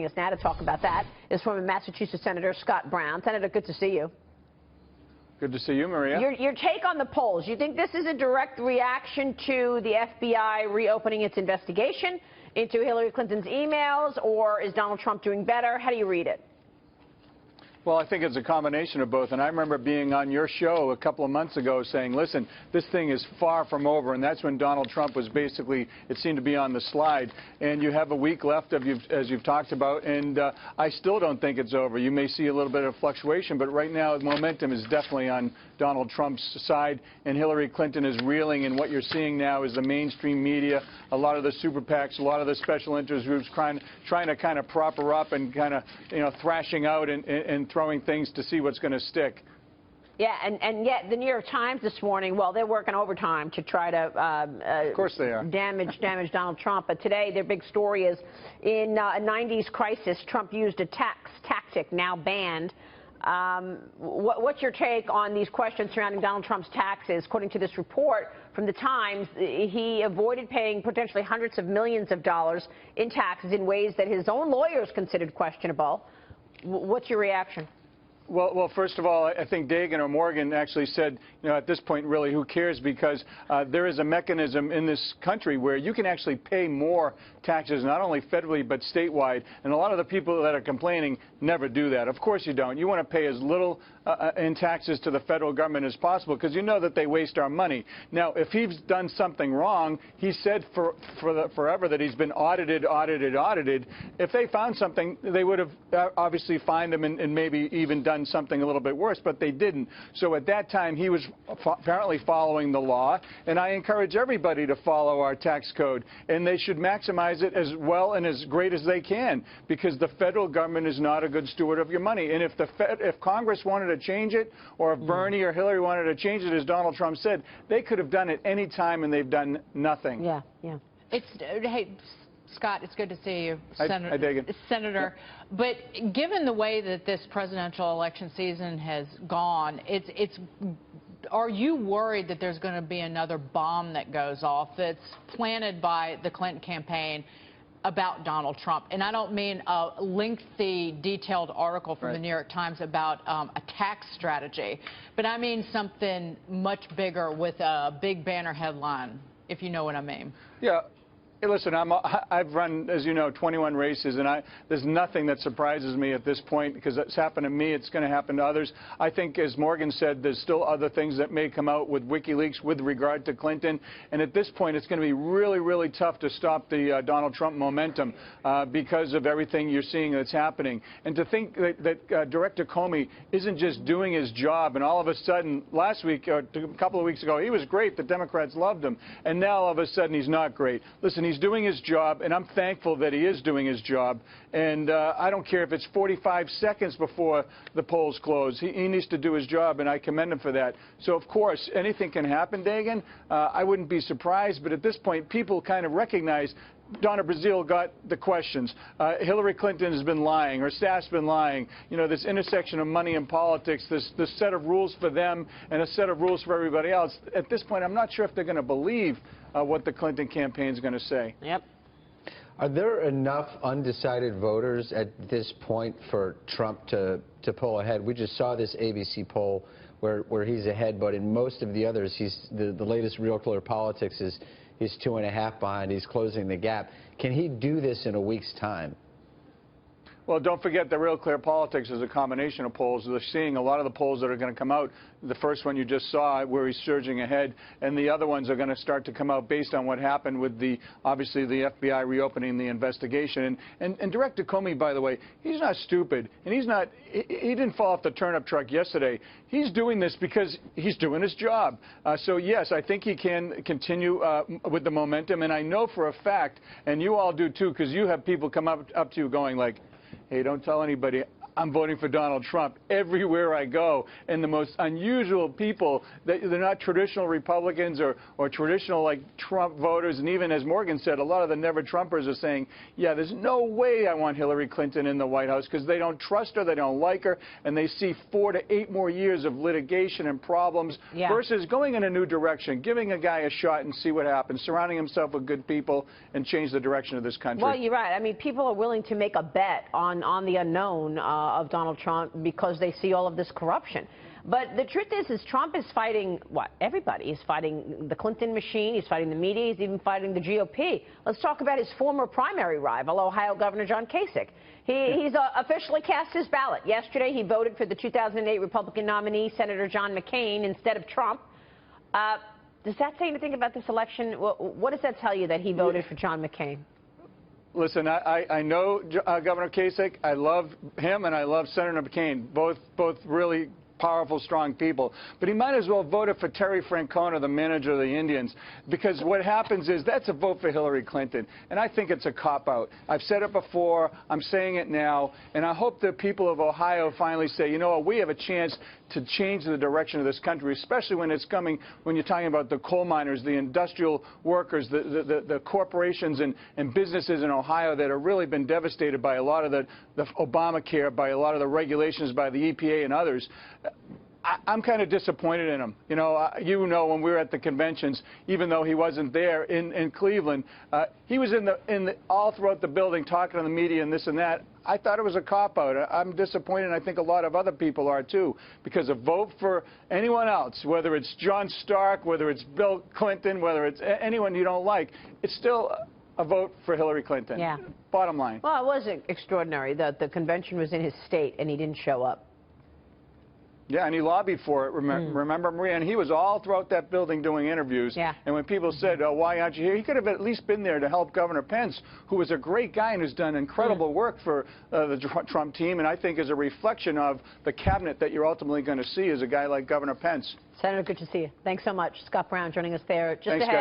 Us now to talk about that is former Massachusetts Senator Scott Brown. Senator, good to see you. Good to see you, Maria. Your take on the polls. You think this is a direct reaction to the FBI reopening its investigation into Hillary Clinton's emails, or is Donald Trump doing better? How do you read it? Well, I think it's a combination of both. And I remember being on your show a couple of months ago saying, listen, this thing is far from over. And that's when Donald Trump was basically, it seemed to be on the slide. And you have a week left, as you've talked about. And I still don't think it's over. You may see a little bit of fluctuation. But right now, the momentum is definitely on Donald Trump's side. And Hillary Clinton is reeling. And what you're seeing now is the mainstream media, a lot of the super PACs, a lot of the special interest groups trying to kind of prop her up and kind of, thrashing out and throwing things to see what's going to stick. Yeah, and yet the New York Times this morning, well, they're working overtime to try to of course they are. damage Donald Trump. But today their big story is in a 90s crisis, Trump used a tax tactic now banned. What's your take on these questions surrounding Donald Trump's taxes? According to this report from the Times, he avoided paying potentially hundreds of millions of dollars in taxes in ways that his own lawyers considered questionable. What's your reaction? Well, first of all, I think Dagan or Morgan actually said, at this point, really, who cares? Because there is a mechanism in this country where you can actually pay more taxes, not only federally but statewide. And a lot of the people that are complaining never do that. Of course you don't. You want to pay as little in taxes to the federal government as possible because you know that they waste our money. Now, if he's done something wrong, he said forever that he's been audited. If they found something, they would have obviously fined him and maybe even done something a little bit worse, but they didn't. So at that time, he was apparently following the law, and I encourage everybody to follow our tax code, and they should maximize it as well and as great as they can, because the federal government is not a good steward of your money. And if Congress wanted to change it, or if Bernie or Hillary wanted to change it, as Donald Trump said, they could have done it any time, and they've done nothing. Yeah. Hey, Scott, it's good to see you, Senator. Yep. But given the way that this presidential election season has gone, are you worried that there's going to be another bomb that goes off that's planted by the Clinton campaign about Donald Trump? And I don't mean a lengthy, detailed article from the New York Times about a tax strategy, but I mean something much bigger with a big banner headline, if you know what I mean. Yeah. Hey, listen, I've run, as you know, 21 races, and there's nothing that surprises me at this point because it's happened to me. It's going to happen to others. I think, as Morgan said, there's still other things that may come out with WikiLeaks with regard to Clinton. And at this point, it's going to be really, really tough to stop the Donald Trump momentum because of everything you're seeing that's happening. And to think that Director Comey isn't just doing his job, and all of a sudden, last week, or a couple of weeks ago, he was great. The Democrats loved him. And now, all of a sudden, he's not great. Listen, he's doing his job, and I'm thankful that he is doing his job. And I don't care if it's 45 seconds before the polls close. He needs to do his job, and I commend him for that. So, of course, anything can happen, Dagan. I wouldn't be surprised, but at this point, people kind of recognize Donna Brazile got the questions. Hillary Clinton has been lying. Her staff's been lying. This intersection of money and politics, this set of rules for them and a set of rules for everybody else. At this point, I'm not sure if they're going to believe what the Clinton campaign is going to say. Yep. Are there enough undecided voters at this point for Trump to pull ahead? We just saw this ABC poll where he's ahead, but in most of the others, the latest Real Clear Politics is he's 2.5 behind. He's closing the gap. Can he do this in a week's time? Well, don't forget that Real Clear Politics is a combination of polls. They're seeing a lot of the polls that are going to come out. The first one you just saw, where he's surging ahead, and the other ones are going to start to come out based on what happened with obviously the FBI reopening the investigation. And Director Comey, by the way, he's not stupid, and he didn't fall off the turnip truck yesterday. He's doing this because he's doing his job. So yes, I think he can continue with the momentum, and I know for a fact, and you all do too, because you have people come up to you going like, hey, don't tell anybody. I'm voting for Donald Trump everywhere I go. And the most unusual people, they're not traditional Republicans or traditional like Trump voters. And even as Morgan said, a lot of the never Trumpers are saying, yeah, there's no way I want Hillary Clinton in the White House because they don't trust her, they don't like her, and they see 4 to 8 more years of litigation and problems versus going in a new direction, giving a guy a shot and see what happens, surrounding himself with good people and change the direction of this country. Well, you're right. I mean, people are willing to make a bet on the unknown of Donald Trump because they see all of this corruption. But the truth is Trump is fighting, what, everybody. He's fighting the Clinton machine, he's fighting the media, he's even fighting the GOP. Let's talk about his former primary rival, Ohio Governor John Kasich. He's officially cast his ballot. Yesterday, he voted for the 2008 Republican nominee, Senator John McCain, instead of Trump. Does that say anything about this election? What does that tell you that he voted for John McCain? Listen, I know Governor Kasich. I love him and I love Senator McCain, both really powerful, strong people. But he might as well vote for Terry Francona, the manager of the Indians, because what happens is that's a vote for Hillary Clinton. And I think it's a cop-out. I've said it before. I'm saying it now. And I hope the people of Ohio finally say, you know what, we have a chance to change the direction of this country, especially when it's coming, when you're talking about the coal miners, the industrial workers, the corporations and businesses in Ohio that have really been devastated by a lot of the Obamacare, by a lot of the regulations by the EPA and others. I'm kind of disappointed in him. You know, when we were at the conventions, even though he wasn't there in Cleveland, he was all throughout the building talking to the media and this and that. I thought it was a cop-out. I'm disappointed, and I think a lot of other people are too, because a vote for anyone else, whether it's John Stark, whether it's Bill Clinton, whether it's anyone you don't like, it's still a vote for Hillary Clinton. Yeah. Bottom line. Well, it was extraordinary that the convention was in his state and he didn't show up. Yeah, and he lobbied for it, remember, Maria? And he was all throughout that building doing interviews. Yeah. And when people said, oh, why aren't you here? He could have at least been there to help Governor Pence, who was a great guy and who's done incredible work for the Trump team, and I think is a reflection of the cabinet that you're ultimately going to see is a guy like Governor Pence. Senator, good to see you. Thanks so much. Scott Brown joining us there. Just Thanks, ahead.